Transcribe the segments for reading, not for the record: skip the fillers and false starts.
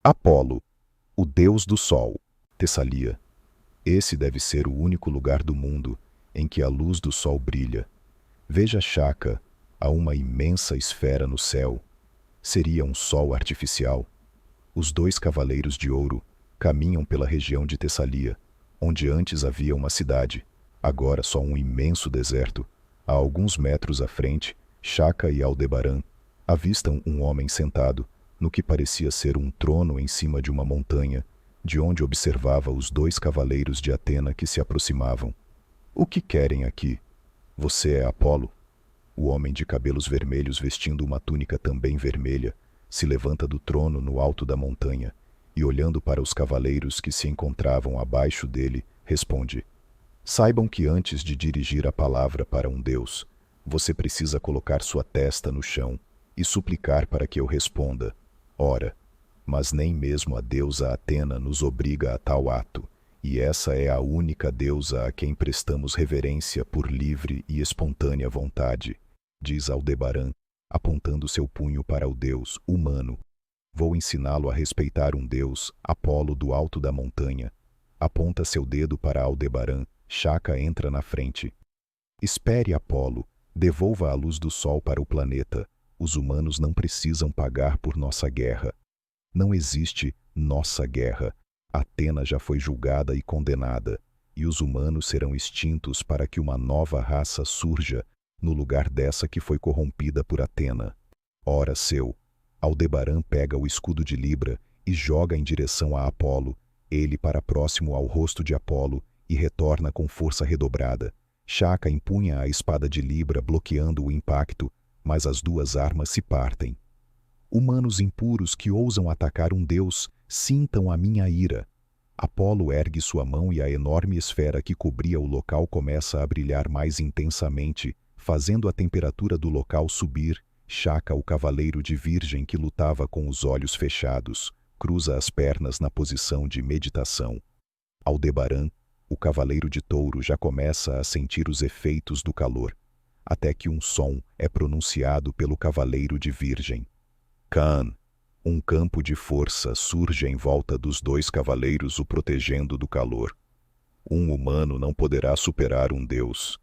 Apolo, o deus do sol. Tessalia. Esse deve ser o único lugar do mundo em que a luz do sol brilha. Veja Shaka, a uma imensa esfera no céu. Seria um sol artificial. Os dois cavaleiros de ouro caminham pela região de Tessalia, onde antes havia uma cidade, agora só um imenso deserto. A alguns metros à frente, Shaka e Aldebaran avistam um homem sentado no que parecia ser um trono em cima de uma montanha, de onde observava os dois cavaleiros de Atena que se aproximavam. O que querem aqui? Você é Apolo? O homem de cabelos vermelhos, vestindo uma túnica também vermelha, se levanta do trono no alto da montanha e, olhando para os cavaleiros que se encontravam abaixo dele, responde: Saibam que antes de dirigir a palavra para um deus, você precisa colocar sua testa no chão e suplicar para que eu responda. Ora, mas nem mesmo a deusa Atena nos obriga a tal ato, e essa é a única deusa a quem prestamos reverência por livre e espontânea vontade, diz Aldebaran, apontando seu punho para o deus humano. Vou ensiná-lo a respeitar um deus, Apolo do alto da montanha. Aponta seu dedo para Aldebaran. Shaka entra na frente. Espere, Apolo. Devolva a luz do sol para o planeta. Os humanos não precisam pagar por nossa guerra. Não existe nossa guerra. Atena já foi julgada e condenada, e os humanos serão extintos para que uma nova raça surja no lugar dessa que foi corrompida por Atena. Ora seu. Aldebaran pega o escudo de Libra e joga em direção a Apolo, ele para próximo ao rosto de Apolo, e retorna com força redobrada. Shaka empunha a espada de Libra bloqueando o impacto, mas as duas armas se partem. Humanos impuros que ousam atacar um deus, sintam a minha ira. Apolo ergue sua mão e a enorme esfera que cobria o local começa a brilhar mais intensamente, fazendo a temperatura do local subir. Shaka, o cavaleiro de virgem que lutava com os olhos fechados, cruza as pernas na posição de meditação. Aldebaran, o cavaleiro de touro, já começa a sentir os efeitos do calor, até que um som é pronunciado pelo cavaleiro de virgem. Khan. Um campo de força surge em volta dos dois cavaleiros, o protegendo do calor. Um humano não poderá superar um deus.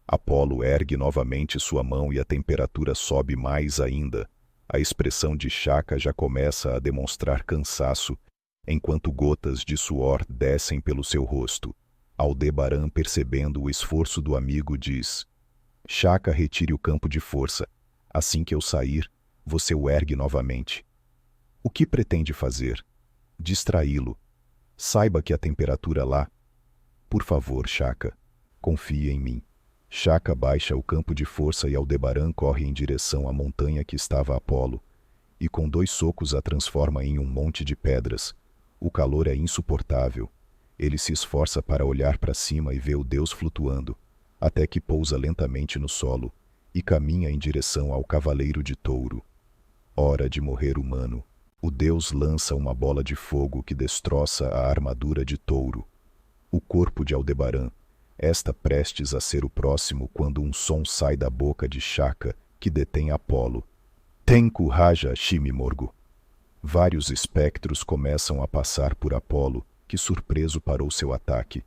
Apolo ergue novamente sua mão e a temperatura sobe mais ainda. A expressão de Shaka já começa a demonstrar cansaço, enquanto gotas de suor descem pelo seu rosto. Aldebaran, percebendo o esforço do amigo, diz: Shaka, retire o campo de força. Assim que eu sair, você o ergue novamente. O que pretende fazer? Distraí-lo. Saiba que a temperatura lá... Por favor, Shaka, confie em mim. Shaka baixa o campo de força e Aldebaran corre em direção à montanha que estava Apolo, e com 2 socos a transforma em um monte de pedras. O calor é insuportável. Ele se esforça para olhar para cima e vê o deus flutuando, até que pousa lentamente no solo e caminha em direção ao cavaleiro de touro. Hora de morrer, humano. O deus lança uma bola de fogo que destroça a armadura de touro. O corpo de Aldebaran está prestes a ser o próximo quando um som sai da boca de Shaka, que detém Apolo. Tenku Raja Shimimorgo. Vários espectros começam a passar por Apolo, que surpreso parou seu ataque.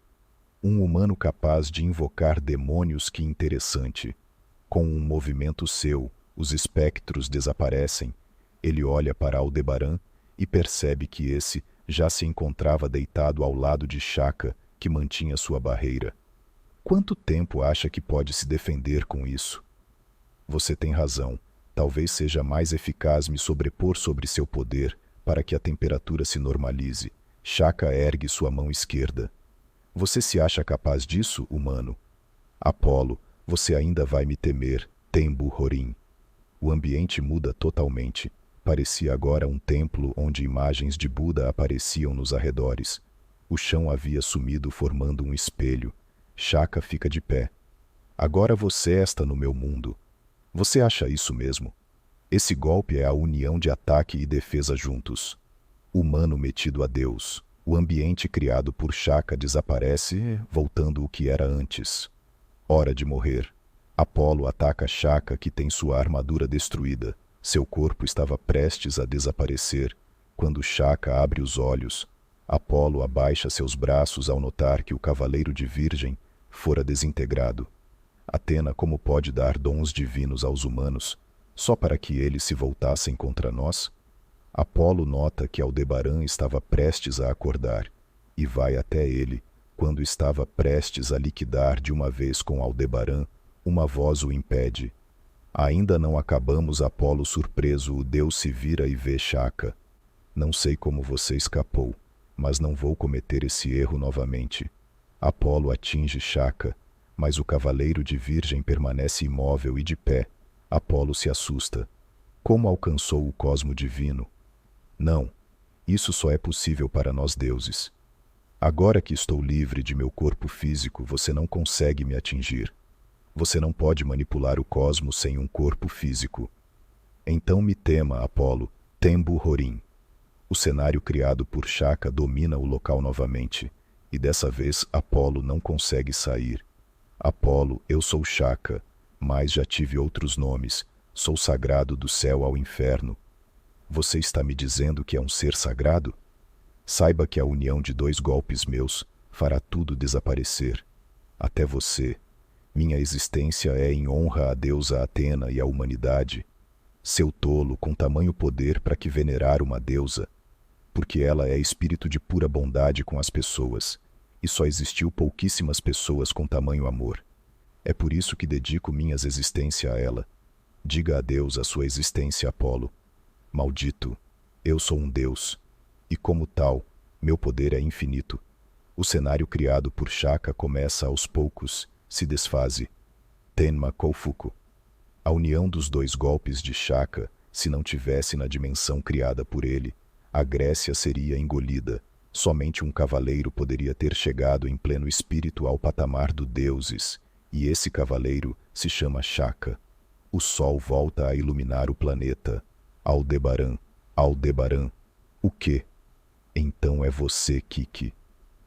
Um humano capaz de invocar demônios, que interessante. Com um movimento seu, os espectros desaparecem. Ele olha para Aldebaran e percebe que esse já se encontrava deitado ao lado de Shaka, que mantinha sua barreira. Quanto tempo acha que pode se defender com isso? Você tem razão. Talvez seja mais eficaz me sobrepor sobre seu poder para que a temperatura se normalize. Shaka ergue sua mão esquerda. Você se acha capaz disso, humano? Apolo, você ainda vai me temer, Tembu Horim. O ambiente muda totalmente. Parecia agora um templo onde imagens de Buda apareciam nos arredores. O chão havia sumido, formando um espelho. Shaka fica de pé. Agora você está no meu mundo. Você acha isso mesmo? Esse golpe é a união de ataque e defesa juntos. Humano metido a Deus. O ambiente criado por Shaka desaparece, voltando o que era antes. Hora de morrer. Apolo ataca Shaka, que tem sua armadura destruída. Seu corpo estava prestes a desaparecer, Quando Shaka abre os olhos, Apolo abaixa seus braços ao notar que o cavaleiro de Virgem fora desintegrado. Atena como pode dar dons divinos aos humanos, só para que eles se voltassem contra nós? Apolo nota que Aldebaran estava prestes a acordar, e vai até ele. Quando estava prestes a liquidar de uma vez com Aldebaran, uma voz o impede. Ainda não acabamos. Apolo surpreso, o deus se vira e vê Shaka. Não sei como você escapou, mas não vou cometer esse erro novamente. Apolo atinge Shaka, mas o cavaleiro de Virgem permanece imóvel e de pé. Apolo se assusta. Como alcançou o cosmo divino? Não, isso só é possível para nós deuses. Agora que estou livre de meu corpo físico, você não consegue me atingir. Você não pode manipular o cosmos sem um corpo físico. Então me tema, Apolo, Tembu Horim. O cenário criado por Shaka domina o local novamente, e dessa vez Apolo não consegue sair. Apolo, eu sou Shaka, mas já tive outros nomes. Sou sagrado do céu ao inferno. Você está me dizendo que é um ser sagrado? Saiba que a união de 2 golpes meus fará tudo desaparecer. Até você. Minha existência é em honra à deusa Atena e à humanidade. Seu tolo, com tamanho poder para que venerar uma deusa? Porque ela é espírito de pura bondade com as pessoas, e só existiu pouquíssimas pessoas com tamanho amor. É por isso que dedico minha existência a ela. Diga adeus à sua existência, Apolo. Maldito, eu sou um deus, e como tal, meu poder é infinito. O cenário criado por Shaka começa aos poucos, se desfaze. Tenma Koufuku. A união dos 2 golpes de Shaka, se não tivesse na dimensão criada por ele, a Grécia seria engolida. Somente um cavaleiro poderia ter chegado em pleno espírito ao patamar dos deuses, e esse cavaleiro se chama Shaka. O sol volta a iluminar o planeta. Aldebaran, Aldebaran. O quê? Então é você, Kiki.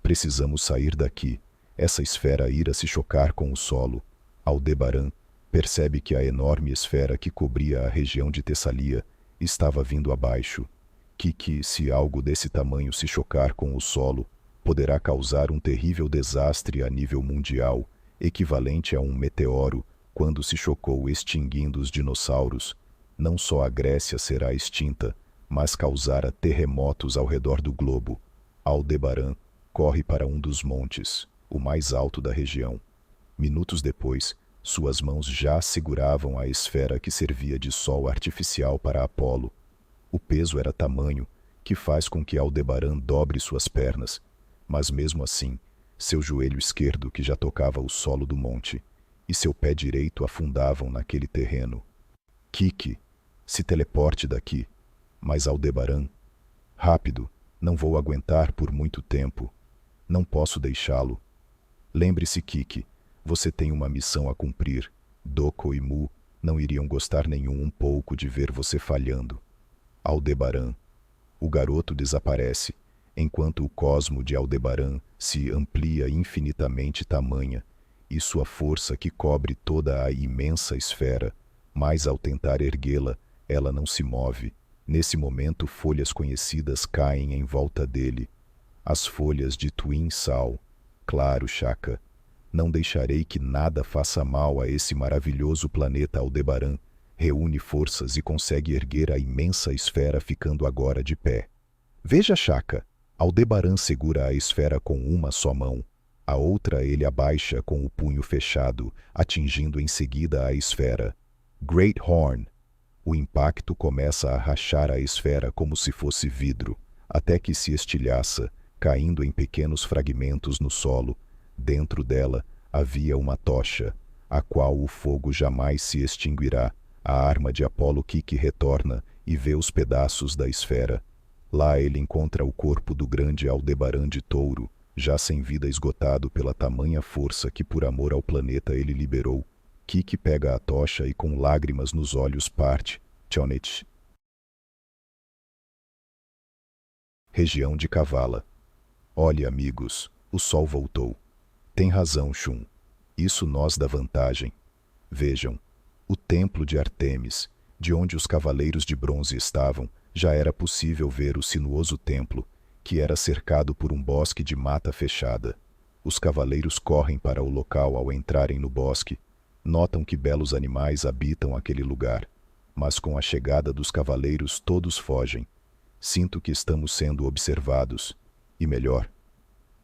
Precisamos sair daqui. Essa esfera irá se chocar com o solo. Aldebaran percebe que a enorme esfera que cobria a região de Tessalia estava vindo abaixo. Kiki, se algo desse tamanho se chocar com o solo, poderá causar um terrível desastre a nível mundial, equivalente a um meteoro quando se chocou extinguindo os dinossauros. Não só a Grécia será extinta, mas causará terremotos ao redor do globo. Aldebaran corre para um dos montes, o mais alto da região. Minutos depois, suas mãos já seguravam a esfera que servia de sol artificial para Apolo. O peso era tamanho que faz com que Aldebaran dobre suas pernas, mas mesmo assim, seu joelho esquerdo, que já tocava o solo do monte, e seu pé direito afundavam naquele terreno. Kiki, se teleporte daqui. Mas Aldebaran, rápido, não vou aguentar por muito tempo. Não posso deixá-lo. Lembre-se, Kiki, você tem uma missão a cumprir. Doko e Mu não iriam gostar nenhum um pouco de ver você falhando. Aldebaran. O garoto desaparece, enquanto o cosmo de Aldebaran se amplia infinitamente tamanha, e sua força que cobre toda a imensa esfera, mas ao tentar erguê-la, ela não se move. Nesse momento, folhas conhecidas caem em volta dele. As folhas de Twin Sal. Claro, Shaka. Não deixarei que nada faça mal a esse maravilhoso planeta. Aldebaran reúne forças e consegue erguer a imensa esfera, ficando agora de pé. Veja, Shaka. Aldebaran segura a esfera com uma só mão. A outra ele abaixa com o punho fechado, atingindo em seguida a esfera. Great Horn. O impacto começa a rachar a esfera como se fosse vidro, até que se estilhaça, caindo em pequenos fragmentos no solo. Dentro dela havia uma tocha, a qual o fogo jamais se extinguirá. A arma de Apolo. Kiki retorna e vê os pedaços da esfera. Lá ele encontra o corpo do grande Aldebaran de Touro, já sem vida, esgotado pela tamanha força que por amor ao planeta ele liberou. Kiki pega a tocha e com lágrimas nos olhos parte. Chonich. Região de Kavala. Olhe, amigos, o sol voltou. Tem razão, Shun. Isso nos dá vantagem. Vejam, o templo de Artemis, de onde os cavaleiros de bronze estavam, Já era possível ver o sinuoso templo, que era cercado por um bosque de mata fechada. Os cavaleiros correm para o local ao entrarem no bosque. Notam que belos animais habitam aquele lugar, mas com a chegada dos cavaleiros todos fogem. Sinto que estamos sendo observados. E melhor,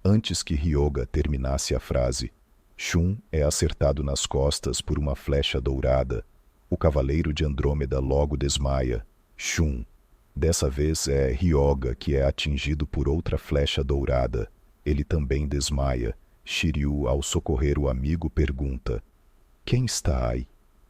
antes que Ryoga terminasse a frase, Shun é acertado nas costas por uma flecha dourada. O cavaleiro de Andrômeda logo desmaia. Shun. Dessa vez é Ryoga que é atingido por outra flecha dourada. Ele também desmaia. Shiryu, ao socorrer o amigo, pergunta: "Quem está aí?"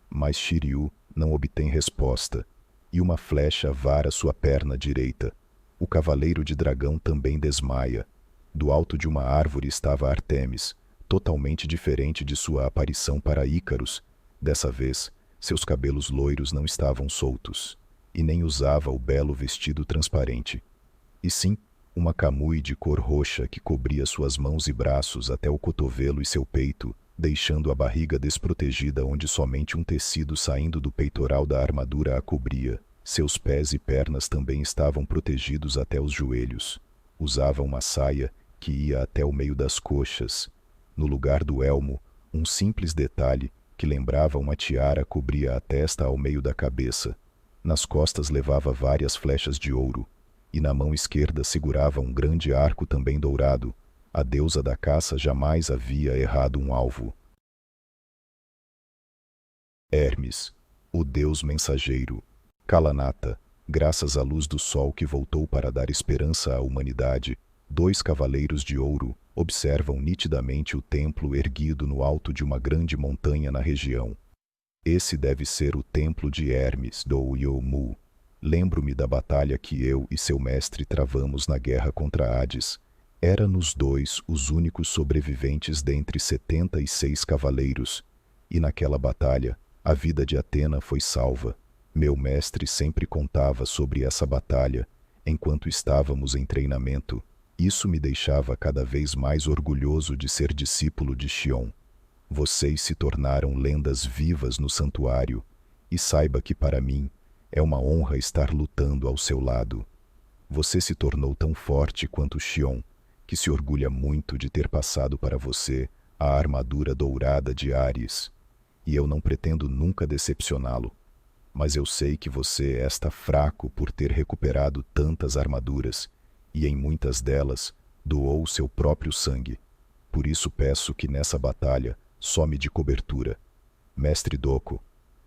Mas Shiryu não obtém resposta, e uma flecha vara sua perna direita. O cavaleiro de dragão também desmaia. Do alto de uma árvore estava Artemis, totalmente diferente de sua aparição para Ícaros. Dessa vez, seus cabelos loiros não estavam soltos, e nem usava o belo vestido transparente. E sim, uma camui de cor roxa que cobria suas mãos e braços até o cotovelo e seu peito, deixando a barriga desprotegida onde somente um tecido saindo do peitoral da armadura a cobria. Seus pés e pernas também estavam protegidos até os joelhos. Usava uma saia que ia até o meio das coxas. No lugar do elmo, um simples detalhe que lembrava uma tiara cobria a testa ao meio da cabeça. Nas costas levava várias flechas de ouro, e na mão esquerda segurava um grande arco também dourado. A deusa da caça jamais havia errado um alvo. Hermes, o deus mensageiro. Kalanata, graças à luz do sol que voltou para dar esperança à humanidade, 2 cavaleiros de ouro observam nitidamente o templo erguido no alto de uma grande montanha na região. Esse deve ser o templo de Hermes do Yomu. Lembro-me da batalha que eu e seu mestre travamos na guerra contra Hades. Éramos 2 os únicos sobreviventes dentre 76 cavaleiros, e naquela batalha, a vida de Atena foi salva. Meu mestre sempre contava sobre essa batalha, enquanto estávamos em treinamento. Isso me deixava cada vez mais orgulhoso de ser discípulo de Xion. Vocês se tornaram lendas vivas no santuário, e saiba que para mim é uma honra estar lutando ao seu lado. Você se tornou tão forte quanto Xion, que se orgulha muito de ter passado para você a armadura dourada de Ares. E eu não pretendo nunca decepcioná-lo. Mas eu sei que você está fraco por ter recuperado tantas armaduras, e em muitas delas doou seu próprio sangue. Por isso peço que nessa batalha só me dê cobertura. Mestre Doko,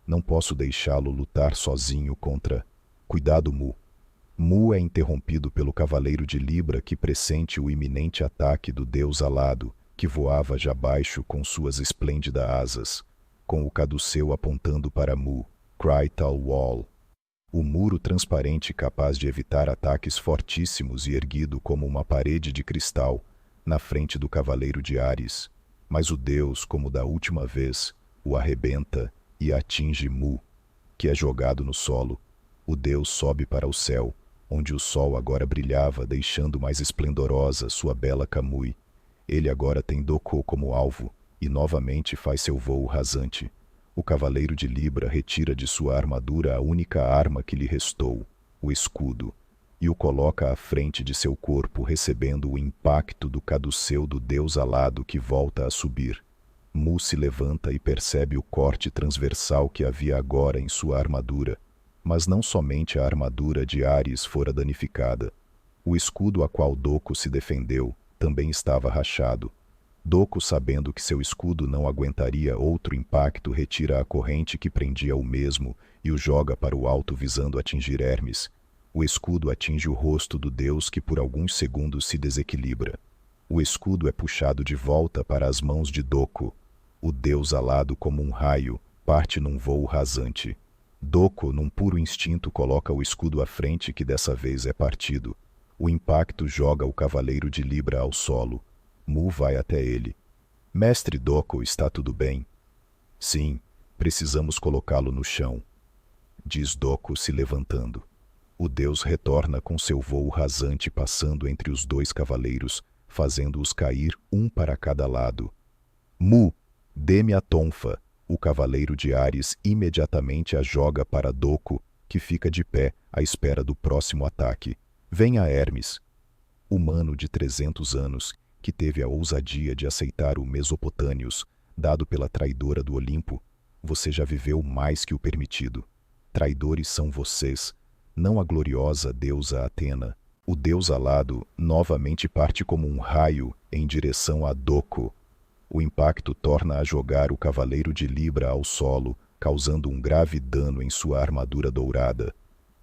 não posso deixá-lo lutar sozinho contra... Cuidado, Mu. Mu é interrompido pelo cavaleiro de Libra que pressente o iminente ataque do deus alado, que voava já baixo com suas esplêndidas asas, com o caduceu apontando para Mu. Crystal Wall. O muro transparente capaz de evitar ataques fortíssimos e erguido como uma parede de cristal, na frente do cavaleiro de Ares. Mas o deus, como da última vez, o arrebenta e atinge Mu, que é jogado no solo. O deus sobe para o céu, onde o sol agora brilhava, deixando mais esplendorosa sua bela Kamui. Ele agora tem Doko como alvo, e novamente faz seu voo rasante. O cavaleiro de Libra retira de sua armadura a única arma que lhe restou, o escudo, e o coloca à frente de seu corpo, recebendo o impacto do caduceu do deus alado que volta a subir. Mu se levanta e percebe o corte transversal que havia agora em sua armadura, mas não somente a armadura de Ares fora danificada. O escudo a qual Doko se defendeu também estava rachado. Doko, sabendo que seu escudo não aguentaria outro impacto, retira a corrente que prendia o mesmo e o joga para o alto visando atingir Hermes. O escudo atinge o rosto do deus que por alguns segundos se desequilibra. O escudo é puxado de volta para as mãos de Doko. O deus alado como um raio parte num voo rasante. Doko, num puro instinto, coloca o escudo à frente que dessa vez é partido. O impacto joga o cavaleiro de Libra ao solo. Mu vai até ele. Mestre Doko, está tudo bem? Sim, precisamos colocá-lo no chão, diz Doko se levantando. O deus retorna com seu voo rasante passando entre os 2 cavaleiros, fazendo-os cair um para cada lado. Mu, dê-me a tonfa. O cavaleiro de Ares imediatamente a joga para Doko, que fica de pé à espera do próximo ataque. Venha Hermes, humano de 300 anos, que teve a ousadia de aceitar o Mesopotâmios, dado pela traidora do Olimpo. Você já viveu mais que o permitido. Traidores são vocês, não a gloriosa deusa Atena. O deus alado novamente parte como um raio em direção a Doco. O impacto torna a jogar o cavaleiro de Libra ao solo, causando um grave dano em sua armadura dourada.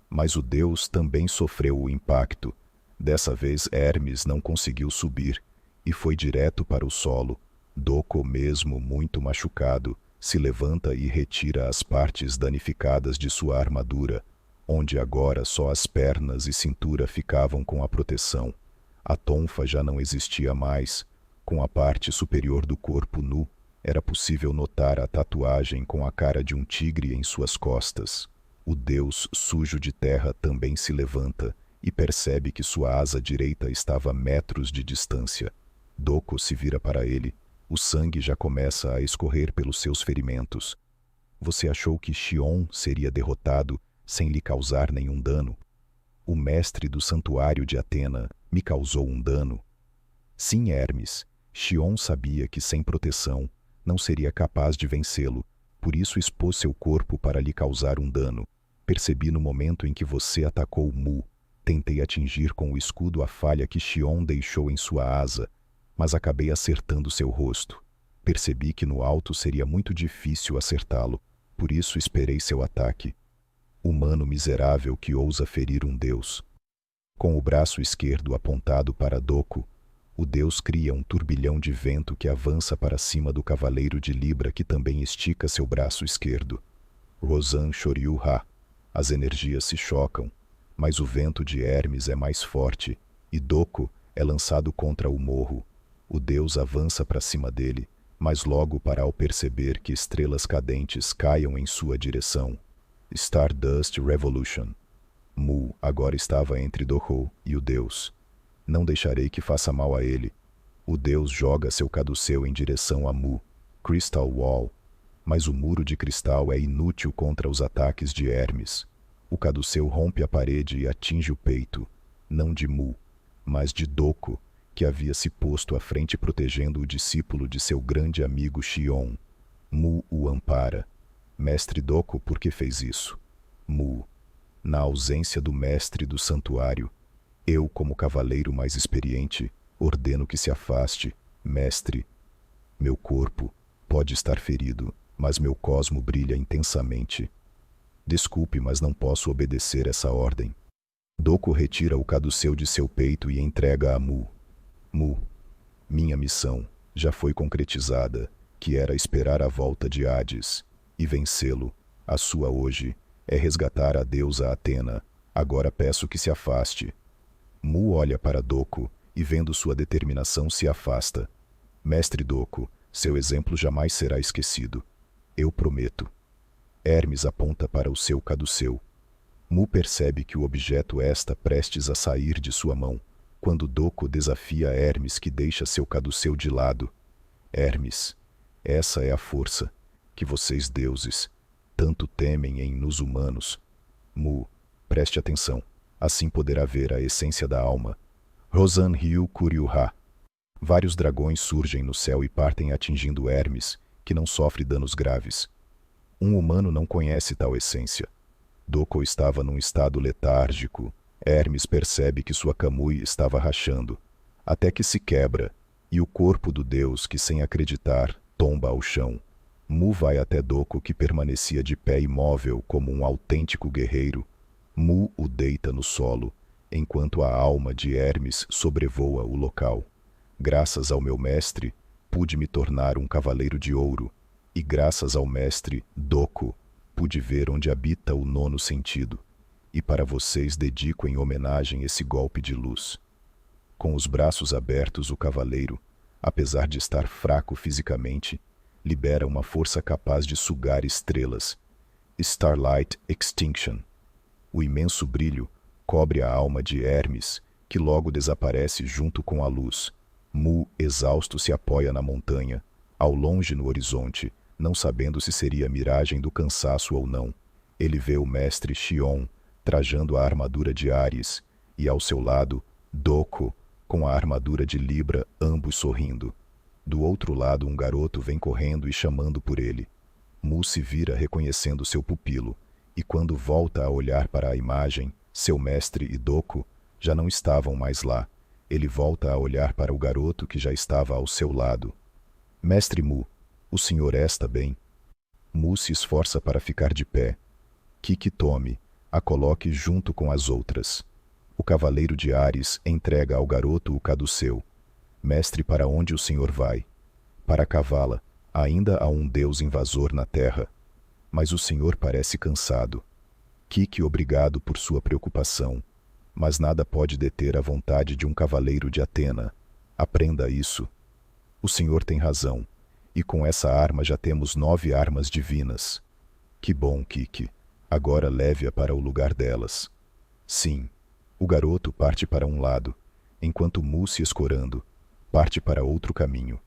Mas o deus também sofreu o impacto. Dessa vez Hermes não conseguiu subir e foi direto para o solo. Doco, mesmo muito machucado, se levanta e retira as partes danificadas de sua armadura, onde agora só as pernas e cintura ficavam com a proteção. A tonfa já não existia mais. Com a parte superior do corpo nu, era possível notar a tatuagem com a cara de um tigre em suas costas. O deus sujo de terra também se levanta e percebe que sua asa direita estava a metros de distância. Doco se vira para ele. O sangue já começa a escorrer pelos seus ferimentos. Você achou que Xion seria derrotado sem lhe causar nenhum dano? O mestre do santuário de Atena me causou um dano. Sim, Hermes. Xion sabia que sem proteção não seria capaz de vencê-lo, por isso expôs seu corpo para lhe causar um dano. Percebi no momento em que você atacou Mu. Tentei atingir com o escudo a falha que Xion deixou em sua asa, mas acabei acertando seu rosto. Percebi que no alto seria muito difícil acertá-lo, por isso esperei seu ataque. Humano miserável que ousa ferir um deus. Com o braço esquerdo apontado para Doco, o deus cria um turbilhão de vento que avança para cima do cavaleiro de Libra, que também estica seu braço esquerdo. Rosan Shoryu-ha. As energias se chocam, mas o vento de Hermes é mais forte, e Doco é lançado contra o morro. O deus avança para cima dele, mas logo para ao perceber que estrelas cadentes caiam em sua direção. Stardust Revolution. Mu agora estava entre Doco e o deus. Não deixarei que faça mal a ele. O deus joga seu caduceu em direção a Mu. Crystal Wall. Mas o muro de cristal é inútil contra os ataques de Hermes. O caduceu rompe a parede e atinge o peito, não de Mu, mas de Doco, que havia se posto à frente protegendo o discípulo de seu grande amigo Xion. Mu o ampara. Mestre Doco, por que fez isso? Mu. Na ausência do mestre do santuário, eu, como cavaleiro mais experiente, ordeno que se afaste, mestre. Meu corpo pode estar ferido, mas meu cosmo brilha intensamente. Desculpe, mas não posso obedecer essa ordem. Doco retira o caduceu de seu peito e entrega a Mu. Mu, minha missão já foi concretizada, que era esperar a volta de Hades e vencê-lo. A sua hoje é resgatar a deusa Atena. Agora peço que se afaste. Mu olha para Doco e, vendo sua determinação, se afasta. Mestre Doco, seu exemplo jamais será esquecido. Eu prometo. Hermes aponta para o seu caduceu. Mu percebe que o objeto está prestes a sair de sua mão, quando Doco desafia Hermes, que deixa seu caduceu de lado. Hermes, essa é a força que vocês deuses tanto temem em nos humanos. Mu, preste atenção, assim poderá ver a essência da alma. Rosan Ryu Kuryu-ha. Vários dragões surgem no céu e partem atingindo Hermes, que não sofre danos graves. Um humano não conhece tal essência. Doco estava num estado letárgico. Hermes percebe que sua camui estava rachando, até que se quebra, e o corpo do deus, que sem acreditar, tomba ao chão. Mu vai até Doco, que permanecia de pé imóvel como um autêntico guerreiro. Mu o deita no solo, enquanto a alma de Hermes sobrevoa o local. Graças ao meu mestre, pude me tornar um cavaleiro de ouro, e graças ao mestre Doco, pude ver onde habita o nono sentido, e para vocês dedico em homenagem esse golpe de luz. Com os braços abertos, o cavaleiro, apesar de estar fraco fisicamente, libera uma força capaz de sugar estrelas. Starlight Extinction. O imenso brilho cobre a alma de Hermes, que logo desaparece junto com a luz. Mu, exausto, se apoia na montanha, ao longe no horizonte, não sabendo se seria miragem do cansaço ou não. Ele vê o mestre Xion trajando a armadura de Ares e, ao seu lado, Doco com a armadura de Libra, ambos sorrindo. Do outro lado, um garoto vem correndo e chamando por ele. Mu se vira reconhecendo seu pupilo, e quando volta a olhar para a imagem, seu mestre e Doco já não estavam mais lá. Ele volta a olhar para o garoto que já estava ao seu lado. Mestre Mu, o senhor está bem? Mu se esforça para ficar de pé. Kiki tome, a coloque junto com as outras. O cavaleiro de Ares entrega ao garoto o caduceu. Mestre, para onde o senhor vai? Para Kavala. Ainda há um deus invasor na terra. Mas o senhor parece cansado. Kiki, obrigado por sua preocupação. Mas nada pode deter a vontade de um cavaleiro de Atena. Aprenda isso. O senhor tem razão. E com essa arma já temos 9 armas divinas. Que bom, Kiki. Agora leve-a para o lugar delas. Sim. O garoto parte para um lado, enquanto Mu, se escorando, parte para outro caminho.